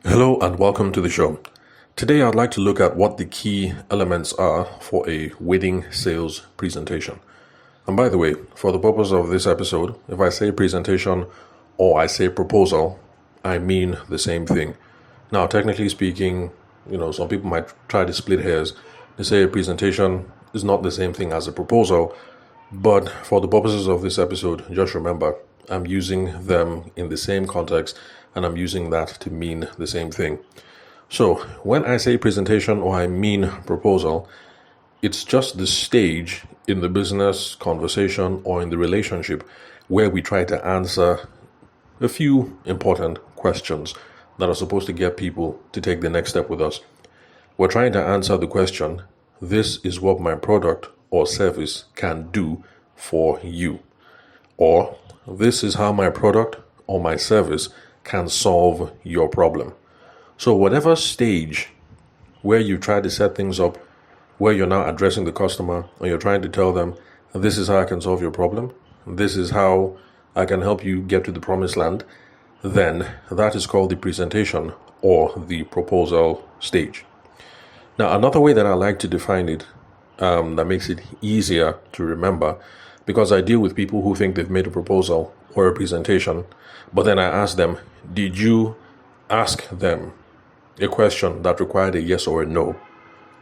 Hello and welcome to the show. Today I'd like to look at what the key elements are for a wedding sales presentation. And by the way, for the purpose of this episode, if I say presentation or I say proposal, I mean the same thing. Now, technically speaking, some people might try to split hairs. They say a presentation is not the same thing as a proposal, but for the purposes of this episode, just remember, I'm using them in the same context and I'm using that to mean the same thing. So when I say presentation or I mean proposal, it's just the stage in the business conversation or in the relationship where we try to answer a few important questions that are supposed to get people to take the next step with us. We're trying to answer the question, this is what my product or service can do for you. Or this is how my product or my service can solve your problem. So whatever stage where you try to set things up, where you're now addressing the customer and you're trying to tell them, this is how I can solve your problem, this is how I can help you get to the promised land, then that is called the presentation or the proposal stage. Now, another way that I like to define it that makes it easier to remember, because I deal with people who think they've made a proposal or a presentation, but then I ask them, did you ask them a question that required a yes or a no?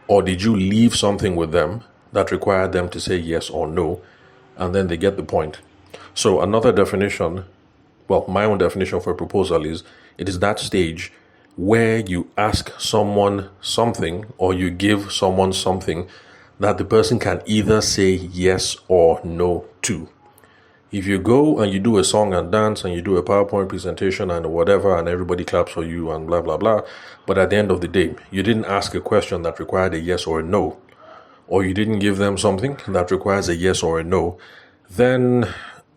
Or did you leave something with them that required them to say yes or no? And then they get the point. So another definition, my own definition for a proposal is, it is that stage where you ask someone something or you give someone something that the person can either say yes or no to. If you go and you do a song and dance and you do a PowerPoint presentation and whatever and everybody claps for you and blah, blah, blah, but at the end of the day, you didn't ask a question that required a yes or a no, or you didn't give them something that requires a yes or a no, then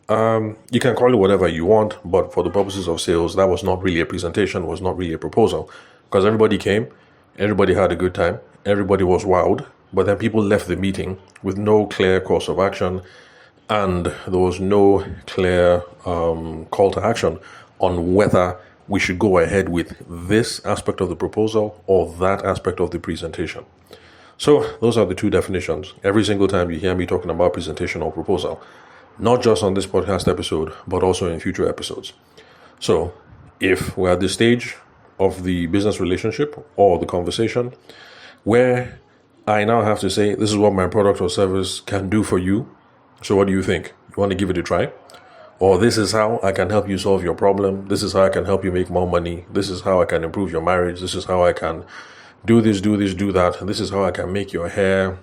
you can call it whatever you want, but for the purposes of sales, that was not really a presentation, was not really a proposal, because everybody came, everybody had a good time, everybody was wowed, but then people left the meeting with no clear course of action, and there was no clear call to action on whether we should go ahead with this aspect of the proposal or that aspect of the presentation. So those are the two definitions. Every single time you hear me talking about presentation or proposal, not just on this podcast episode, but also in future episodes. So if we're at the stage of the business relationship or the conversation where I now have to say, this is what my product or service can do for you, so what do you think? You want to give it a try? Or this is how I can help you solve your problem. This is how I can help you make more money. This is how I can improve your marriage. This is how I can do this, do that. And this is how I can make your hair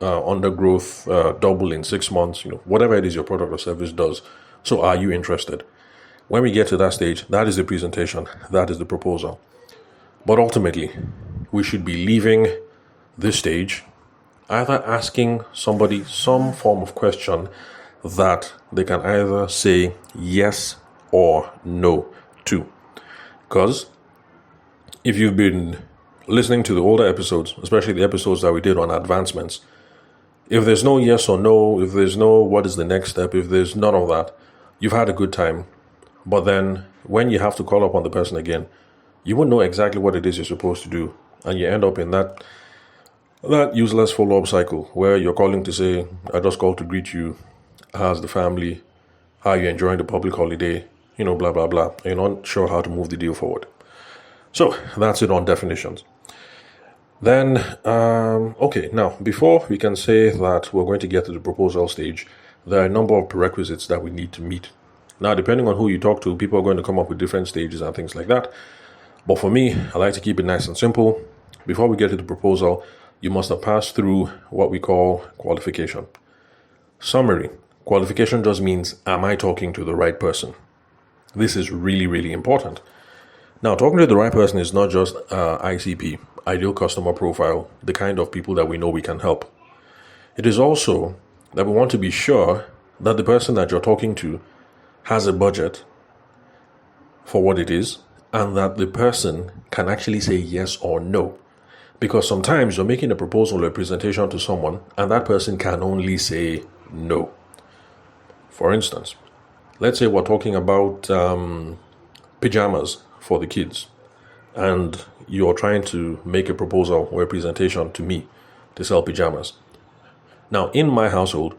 undergrowth double in 6 months. Whatever it is your product or service does. So are you interested? When we get to that stage, that is the presentation. That is the proposal. But ultimately, we should be leaving this stage either asking somebody some form of question that they can either say yes or no to. Because if you've been listening to the older episodes, especially the episodes that we did on advancements, if there's no yes or no, if there's no what is the next step, if there's none of that, you've had a good time. But then when you have to call upon the person again, you won't know exactly what it is you're supposed to do. And you end up in that useless follow-up cycle where you're calling to say, I just called to greet you. How's the family? How are you enjoying the public holiday? Blah, blah, blah. You're not sure how to move the deal forward. So that's it on definitions. Then, now, before we can say that we're going to get to the proposal stage, there are a number of prerequisites that we need to meet. Now, depending on who you talk to, people are going to come up with different stages and things like that. But for me, I like to keep it nice and simple. Before we get to the proposal, you must have passed through what we call qualification. Summary. Qualification just means, am I talking to the right person? This is really, really important. Now, talking to the right person is not just ICP, ideal customer profile, the kind of people that we know we can help. It is also that we want to be sure that the person that you're talking to has a budget for what it is, and that the person can actually say yes or no. Because sometimes you're making a proposal or a presentation to someone and that person can only say no. For instance, let's say we're talking about pajamas for the kids. and you're trying to make a proposal or a presentation to me to sell pajamas. Now, in my household,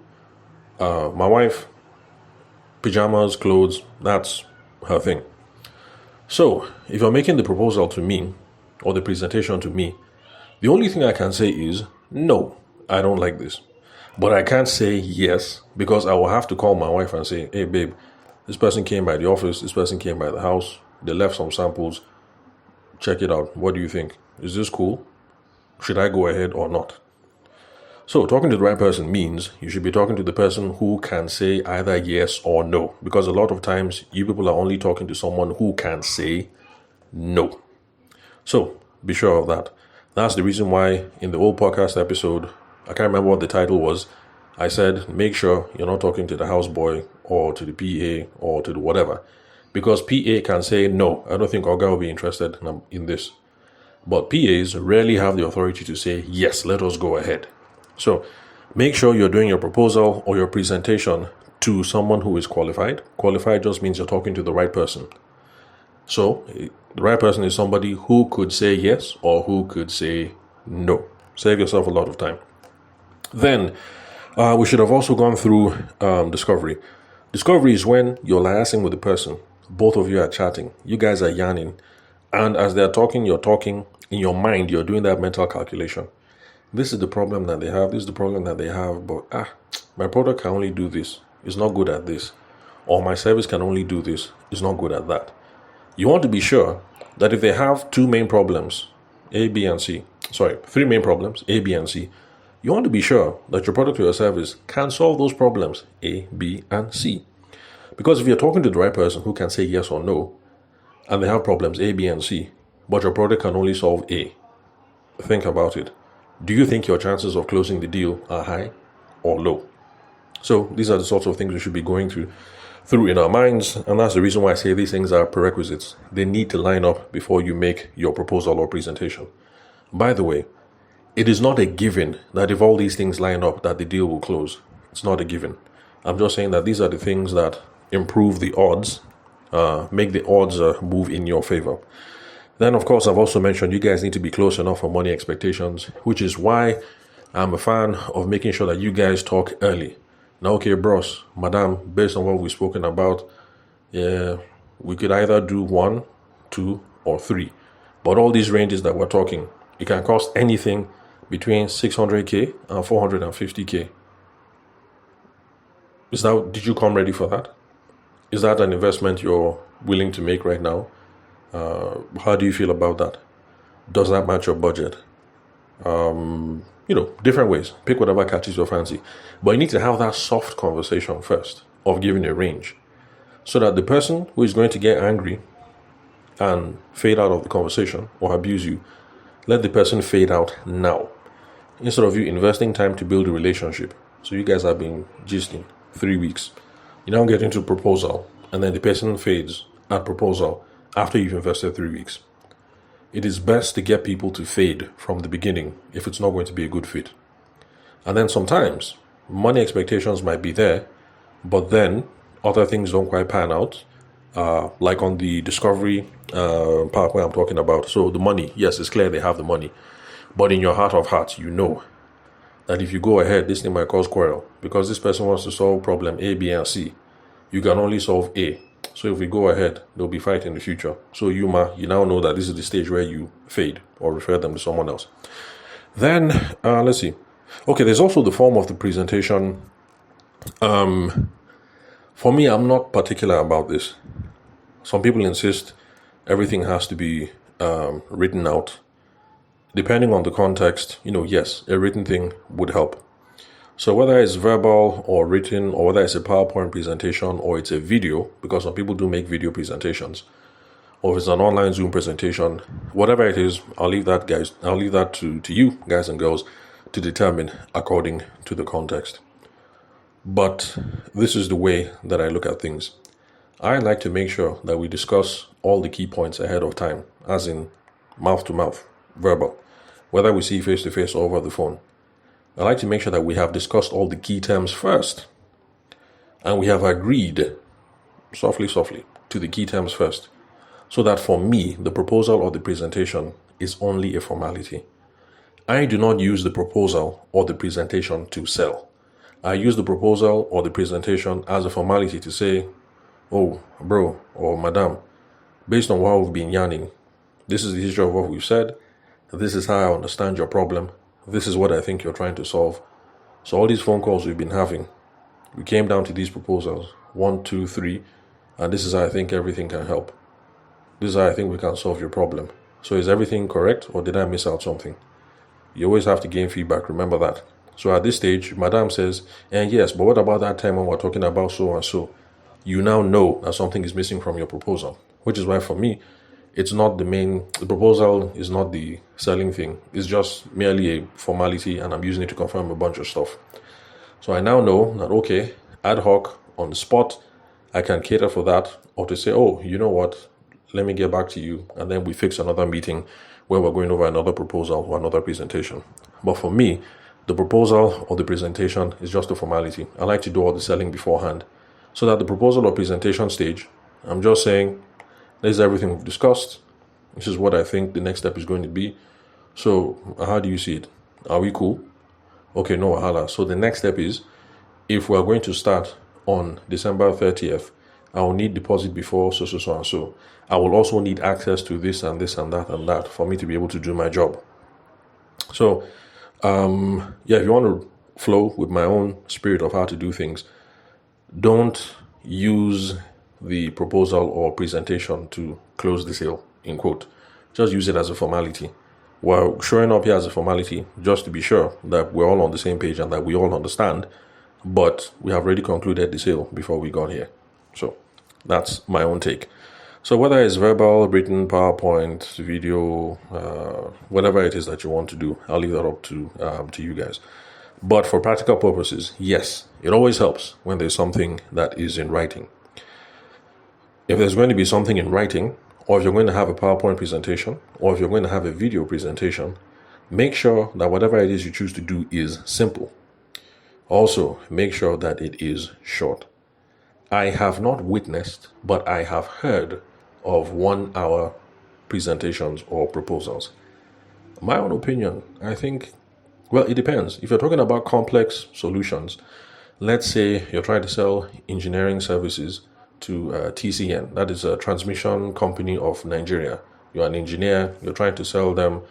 my wife, pajamas, clothes, that's her thing. So, if you're making the proposal to me or the presentation to me, the only thing I can say is, no, I don't like this. But I can't say yes, because I will have to call my wife and say, hey, babe, this person came by the office, this person came by the house, they left some samples, check it out. What do you think? Is this cool? Should I go ahead or not? So talking to the right person means you should be talking to the person who can say either yes or no, because a lot of times you people are only talking to someone who can say no. So be sure of that. That's the reason why in the old podcast episode, I can't remember what the title was, I said, make sure you're not talking to the houseboy or to the PA or to the whatever, because PA can say, no, I don't think Oga will be interested in this. But PAs rarely have the authority to say, yes, let us go ahead. So make sure you're doing your proposal or your presentation to someone who is qualified. Qualified just means you're talking to the right person. So the right person is somebody who could say yes or who could say no. Save yourself a lot of time. Then we should have also gone through discovery. Discovery is when you're liaising with the person. Both of you are chatting. You guys are yarning. And as they're talking, you're talking. In your mind, you're doing that mental calculation. This is the problem that they have. This is the problem that they have. But my product can only do this. It's not good at this. Or my service can only do this. It's not good at that. You want to be sure that if they have two main problems, A, B, and C, three main problems, A, B, and C, you want to be sure that your product or your service can solve those problems, A, B, and C. Because if you're talking to the right person who can say yes or no, and they have problems A, B, and C, but your product can only solve A, think about it. Do you think your chances of closing the deal are high or low? So these are the sorts of things we should be going through in our minds, and that's the reason why I say these things are prerequisites. They need to line up before you make your proposal or presentation. By the way, it is not a given that if all these things line up that the deal will close. It's not a given. I'm just saying that these are the things that improve the odds, make the odds move in your favor. Then, of course, I've also mentioned you guys need to be close enough for money expectations, which is why I'm a fan of making sure that you guys talk early. Now, okay, bros, madam, based on what we've spoken about, we could either do 1, 2, or 3. But all these ranges that we're talking, it can cost anything between 600K and 450K. Did you come ready for that? Is that an investment you're willing to make right now? How do you feel about that? Does that match your budget? Different ways. Pick whatever catches your fancy. But you need to have that soft conversation first of giving a range, so that the person who is going to get angry and fade out of the conversation or abuse you, let the person fade out now, instead of you investing time to build a relationship. So you guys have been gisting 3 weeks. You now get into proposal, and then the person fades at proposal after you've invested 3 weeks. It is best to get people to fade from the beginning if it's not going to be a good fit. And then sometimes money expectations might be there, but then other things don't quite pan out, like on the discovery part where I'm talking about. So the money, yes, it's clear they have the money, but in your heart of hearts, you know that if you go ahead, this thing might cause quarrel, because this person wants to solve problem A, B, and C. You can only solve A. So if we go ahead, there'll be fight in the future. So you now know that this is the stage where you fade or refer them to someone else. Then, let's see. Okay, there's also the form of the presentation. For me, I'm not particular about this. Some people insist everything has to be written out. Depending on the context, yes, a written thing would help. So whether it's verbal or written, or whether it's a PowerPoint presentation or it's a video, because some people do make video presentations, or if it's an online Zoom presentation, whatever it is, I'll leave that to you guys and girls to determine according to the context. But this is the way that I look at things. I like to make sure that we discuss all the key points ahead of time, as in mouth to mouth, verbal, whether we see face to face or over the phone. I like to make sure that we have discussed all the key terms first, and we have agreed softly to the key terms first. so that for me, the proposal or the presentation is only a formality. I do not use the proposal or the presentation to sell. I use the proposal or the presentation as a formality to say, oh, bro or madam, based on what we've been yarning, this is the history of what we've said. This is how I understand your problem. This is what I think you're trying to solve. So all these phone calls we've been having, we came down to these proposals, 1, 2, 3, and this is how I think everything can help. This is how I think we can solve your problem. So is everything correct, or did I miss out something? You always have to gain feedback, remember that. So at this stage, madam says, and yes, but what about that time when we're talking about so and so? You now know that something is missing from your proposal, which is why for me, it's not the proposal is not the selling thing. It's just merely a formality, and I'm using it to confirm a bunch of stuff. So I now know that, okay, ad hoc, on the spot, I can cater for that, or to say, oh, you know what, let me get back to you, and then we fix another meeting where we're going over another proposal or another presentation. But for me, the proposal or the presentation is just a formality. I like to do all the selling beforehand, so that the proposal or presentation stage, I'm just saying, this is everything we've discussed. This is what I think the next step is going to be. So how do you see it? Are we cool? Okay, no wahala. So the next step is, if we're going to start on December 30th, I will need deposit before so and so. I will also need access to this and this and that for me to be able to do my job. So, if you want to flow with my own spirit of how to do things, don't use the proposal or presentation to close the sale, in quote. Just use it as a formality. We're showing up here as a formality just to be sure that we're all on the same page and that we all understand, but we have already concluded the sale before we got here. So that's my own take. So whether it's verbal, written, PowerPoint, video, whatever it is that you want to do, I'll leave that up to you guys. But for practical purposes, yes, it always helps when there's something that is in writing. If there's going to be something in writing, or if you're going to have a PowerPoint presentation, or if you're going to have a video presentation, make sure that whatever it is you choose to do is simple. Also, make sure that it is short. I have not witnessed, but I have heard of 1-hour presentations or proposals. My own opinion, I think, well, it depends. If you're talking about complex solutions, let's say you're trying to sell engineering services to TCN, that is a transmission company of Nigeria. You're an engineer, you're trying to sell them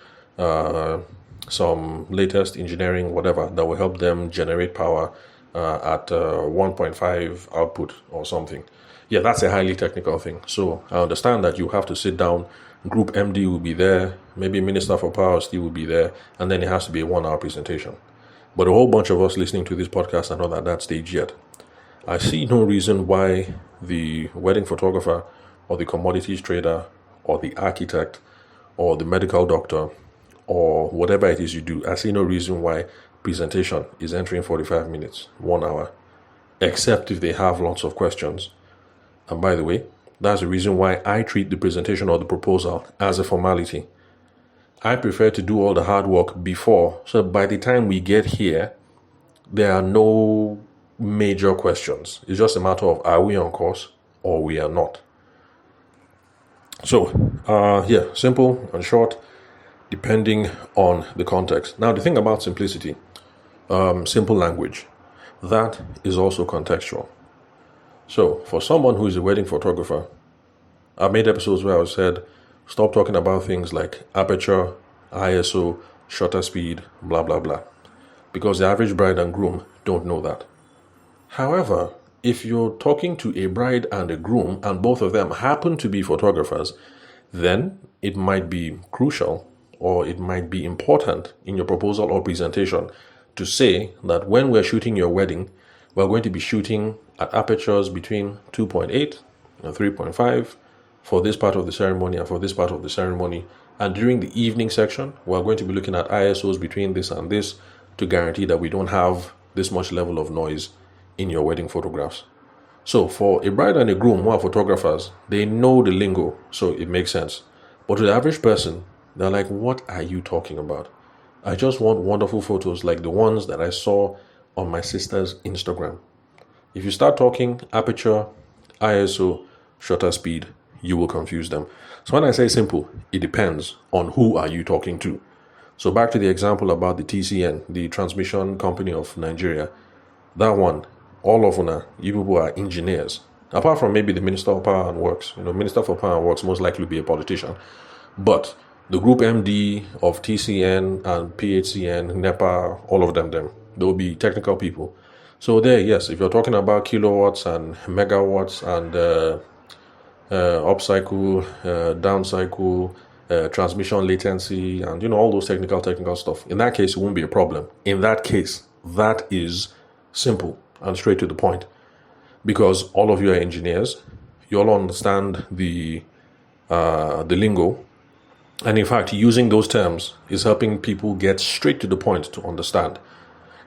some latest engineering, whatever, that will help them generate power at 1.5 output or something. Yeah, that's a highly technical thing. So I understand that you have to sit down, Group MD will be there, maybe Minister for Power Steel will be there, and then it has to be a 1-hour presentation. But a whole bunch of us listening to this podcast are not at that stage yet. I see no reason why the wedding photographer or the commodities trader or the architect or the medical doctor or whatever it is you do, I see no reason why presentation is entering 45 minutes, 1 hour, except if they have lots of questions. And by the way, that's the reason why I treat the presentation or the proposal as a formality. I prefer to do all the hard work before, so by the time we get here, there are no major questions. It's just a matter of, are we on course or we are not? So, simple and short, depending on the context. Now, the thing about simplicity, simple language, that is also contextual. So, for someone who is a wedding photographer, I've made episodes where I've said, stop talking about things like aperture, ISO, shutter speed, blah, blah, blah. Because the average bride and groom don't know that. However, if you're talking to a bride and a groom and both of them happen to be photographers, then it might be crucial or it might be important in your proposal or presentation to say that when we're shooting your wedding, we're going to be shooting at apertures between 2.8 and 3.5 for this part of the ceremony and for this part of the ceremony. And during the evening section, we're going to be looking at ISOs between this and this to guarantee that we don't have this much level of noise in your wedding photographs. So for a bride and a groom who are photographers, they know the lingo, so it makes sense. But to the average person, they're like, what are you talking about? I just want wonderful photos like the ones that I saw on my sister's Instagram. If you start talking aperture, ISO, shutter speed, you will confuse them. So when I say simple, it depends on who are you talking to. So back to the example about the TCN, the Transmission Company of Nigeria. That one, all of you people are engineers. Apart from maybe the Minister of Power and Works. Minister for Power and Works most likely be a politician. But the group MD of TCN and PHCN, NEPA, all of them, they will be technical people. So there, yes, if you're talking about kilowatts and megawatts and up cycle, down cycle, transmission latency, and all those technical stuff, in that case, it won't be a problem. In that case, that is simple and straight to the point, because all of you are engineers. You all understand the lingo, and in fact, using those terms is helping people get straight to the point to understand.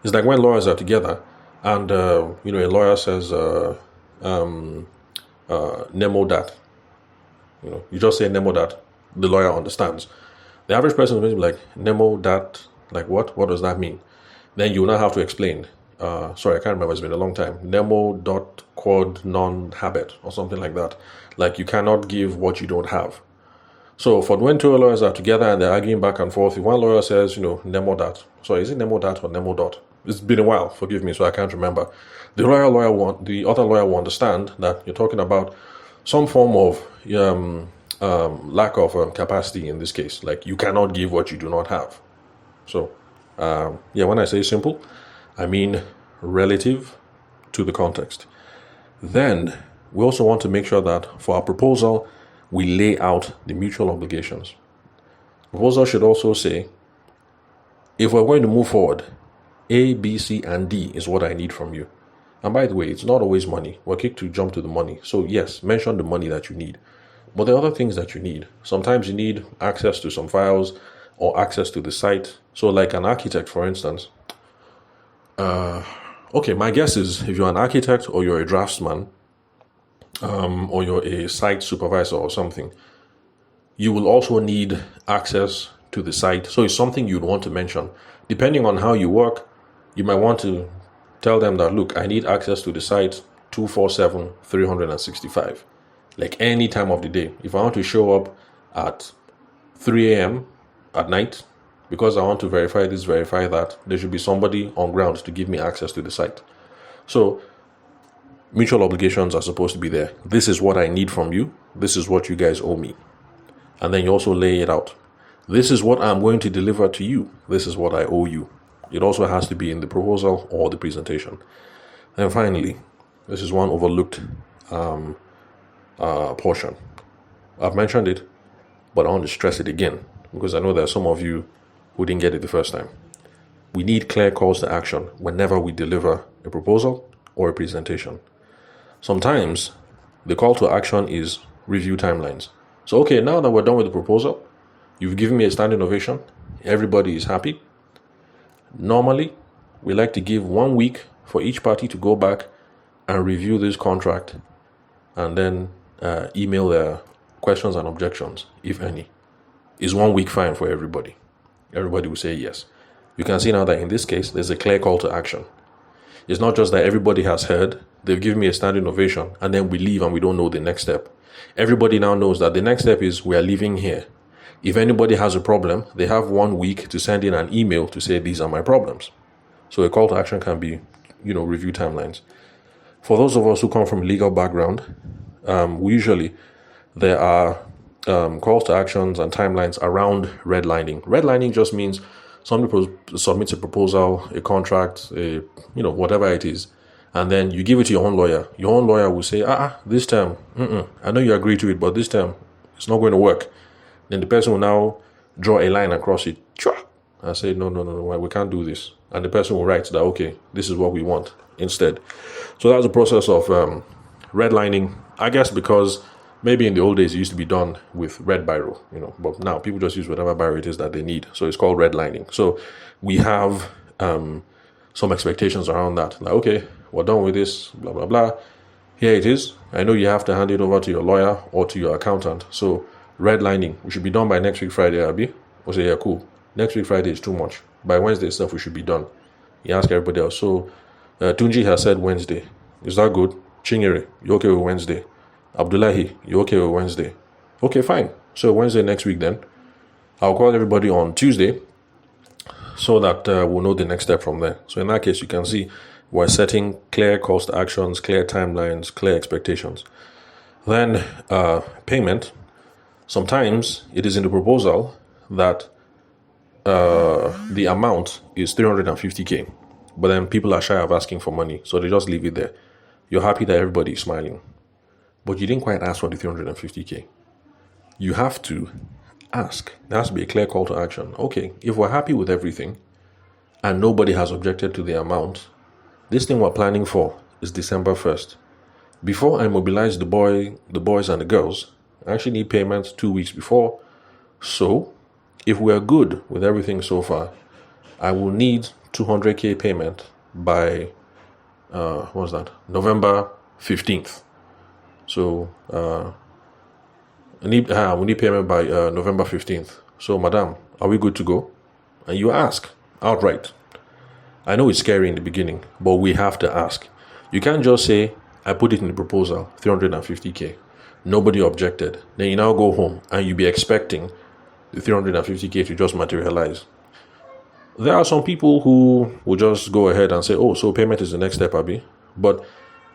It's like when lawyers are together, and a lawyer says, "Nemo dat." You just say "Nemo dat." The lawyer understands. The average person will be like, "Nemo dat," like what? What does that mean? Then you will not have to explain. Sorry, I can't remember. It's been a long time. Nemo dot quod non habet or something like that. Like you cannot give what you don't have. So for when two lawyers are together and they're arguing back and forth, if one lawyer says, Nemo dat. Sorry, is it Nemo dat or Nemo dot? It's been a while. Forgive me, so I can't remember. The other lawyer will understand that you're talking about some form of lack of capacity in this case. Like you cannot give what you do not have. So, when I say simple, I mean relative to the context. Then we also want to make sure that for our proposal, we lay out the mutual obligations. The proposal should also say, if we're going to move forward, A, B, C, and D is what I need from you. And by the way, it's not always money. We're quick to jump to the money. So yes, mention the money that you need. But there are other things that you need. Sometimes you need access to some files or access to the site. So like an architect, for instance. Okay, my guess is if you're an architect or you're a draftsman, or you're a site supervisor or something, you will also need access to the site. So it's something you'd want to mention. Depending on how you work, you might want to tell them that, look, I need access to the site 247, 365. Like any time of the day. If I want to show up at 3 a.m. at night, because I want to verify this, verify that, there should be somebody on ground to give me access to the site. So mutual obligations are supposed to be there. This is what I need from you. This is what you guys owe me. And then you also lay it out. This is what I'm going to deliver to you. This is what I owe you. It also has to be in the proposal or the presentation. And finally, this is one overlooked portion. I've mentioned it, but I want to stress it again because I know there are some of you who didn't get it the first time. We need clear calls to action whenever we deliver a proposal or a presentation. Sometimes the call to action is review timelines. So, okay, now that we're done with the proposal, you've given me a standing ovation, everybody is happy. Normally, we like to give 1 week for each party to go back and review this contract and then email their questions and objections, if any. Is 1 week fine for everybody? Everybody will say yes. You can see now that in this case, there's a clear call to action. It's not just that everybody has heard, they've given me a standing ovation, and then we leave and we don't know the next step. Everybody now knows that the next step is we are leaving here. If anybody has a problem, they have 1 week to send in an email to say, these are my problems. So a call to action can be, review timelines. For those of us who come from a legal background, there are calls to actions and timelines around redlining. Redlining just means somebody submits a proposal, a contract, whatever it is, and then you give it to your own lawyer. Your own lawyer will say, this term, I know you agree to it, but this term, it's not going to work. Then the person will now draw a line across it and say, no, we can't do this. And the person will write that, okay, this is what we want instead. So that's the process of redlining, I guess, because maybe in the old days it used to be done with red biro, but now people just use whatever biro it is that they need. So it's called redlining. So we have some expectations around that. Like, okay, we're done with this, blah, blah, blah. Here it is. I know you have to hand it over to your lawyer or to your accountant. So redlining, we should be done by next week Friday, Abby. We'll say, yeah, cool. Next week Friday is too much. By Wednesday stuff, we should be done. You ask everybody else. So Tunji has said Wednesday. Is that good? Chinyere, you okay with Wednesday? Abdullahi, you okay with Wednesday? Okay, fine. So Wednesday next week then. I'll call everybody on Tuesday so that we'll know the next step from there. So in that case, you can see we're setting clear cost actions, clear timelines, clear expectations. Then payment. Sometimes it is in the proposal that the amount is 350K, but then people are shy of asking for money, so they just leave it there. You're happy that everybody is smiling, but you didn't quite ask for the 350K. You have to ask. There has to be a clear call to action. Okay, if we're happy with everything and nobody has objected to the amount, this thing we're planning for is December 1st. Before I mobilize the boys and the girls, I actually need payment 2 weeks before. So if we are good with everything so far, I will need 200K payment by November 15th. So we need payment by November 15th. So, madam, are we good to go? And you ask outright. I know it's scary in the beginning, but we have to ask. You can't just say, I put it in the proposal, 350K. Nobody objected. Then you now go home and you be expecting the 350K to just materialize. There are some people who will just go ahead and say, oh, so payment is the next step, Abi. But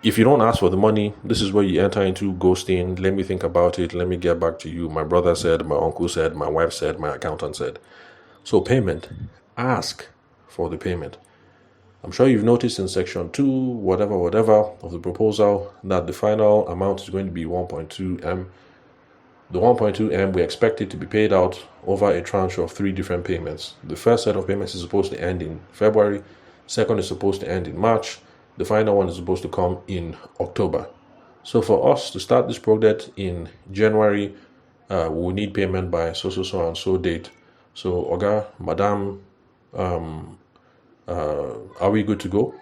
if you don't ask for the money, this is where you enter into ghosting. Let me think about it. Let me get back to you. My brother said, my uncle said, my wife said, my accountant said. So payment, ask for the payment. I'm sure you've noticed in section 2, whatever of the proposal, that the final amount is going to be 1.2 M. The 1.2 M, we expect it to be paid out over a tranche of 3 different payments. The first set of payments is supposed to end in February. Second is supposed to end in March. The final one is supposed to come in October. So for us to start this project in January, we need payment by so and so date. So, Oga, Madam, are we good to go?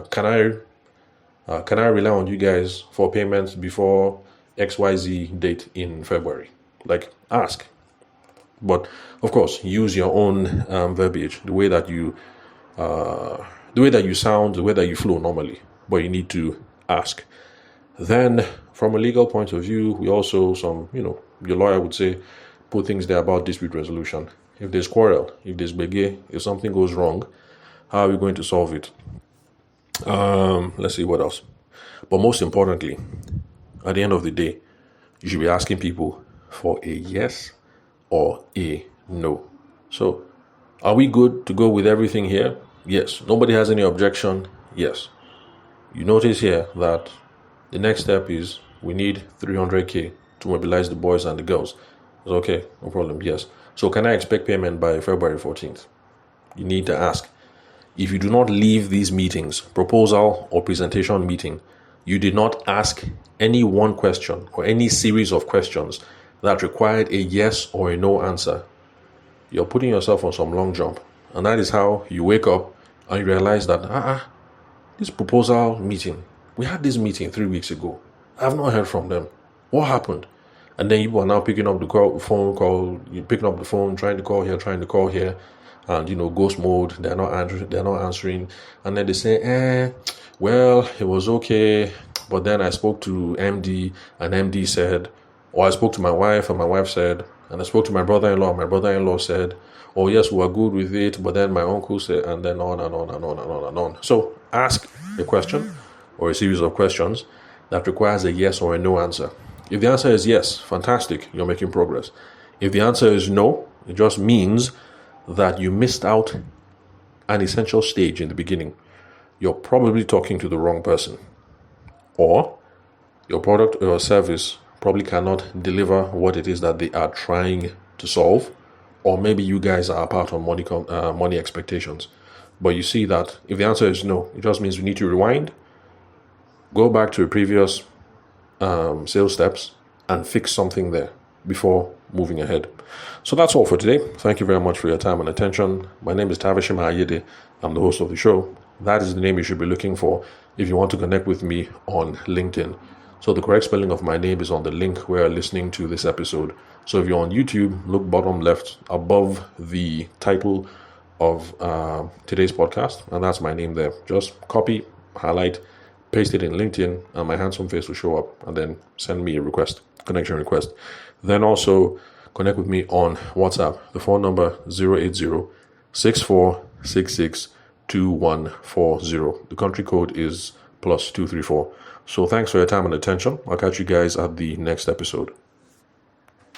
Can I rely on you guys for payments before XYZ date in February? Like, ask. But of course, use your own verbiage, the way that you sound, the way that you flow normally. But you need to ask. Then, from a legal point of view, we also your lawyer would say, put things there about dispute resolution. If there's quarrel, if there's bege, if something goes wrong, how are we going to solve it? Let's see what else. But most importantly, at the end of the day, you should be asking people for a yes or a no. So, are we good to go with everything here? Yes. Nobody has any objection? Yes. You notice here that the next step is we need 300K to mobilize the boys and the girls. It's okay, no problem, yes. So can I expect payment by February 14th? You need to ask. If you do not leave these meetings, proposal or presentation meeting, you did not ask any one question or any series of questions that required a yes or a no answer, you're putting yourself on some long jump. And that is how you wake up and you realize that, this proposal meeting, we had this meeting 3 weeks ago. I have not heard from them. What happened? And then you are now picking up the phone call, you're picking up the phone, trying to call here, and ghost mode. They're not answering, and then they say, well, it was okay, but then I spoke to MD, and MD said, or I spoke to my wife, and my wife said, and I spoke to my brother-in-law, and my brother-in-law said, oh yes, we are good with it, but then my uncle said, and then on and on and on and on and on. So ask a question or a series of questions that requires a yes or a no answer. If the answer is yes, fantastic, you're making progress. If the answer is no, it just means that you missed out an essential stage in the beginning. You're probably talking to the wrong person, or your product or service probably cannot deliver what it is that they are trying to solve, or maybe you guys are apart on money expectations. But you see that if the answer is no, it just means we need to rewind, go back to a previous sales steps and fix something there before moving ahead. So that's all for today. Thank you very much for your time and attention. My name is Tavishim Ayede. I'm the host of the show. That is the name you should be looking for if you want to connect with me on LinkedIn. So the correct spelling of my name is on the link where you're listening to this episode. So if you're on YouTube, look bottom left above the title of today's podcast, and that's my name there. Just copy, highlight, paste it in LinkedIn, and my handsome face will show up, and then send me a connection request. Then also connect with me on WhatsApp. The phone number 080-6466-2140. The country code is +234. So thanks for your time and attention. I'll catch you guys at the next episode.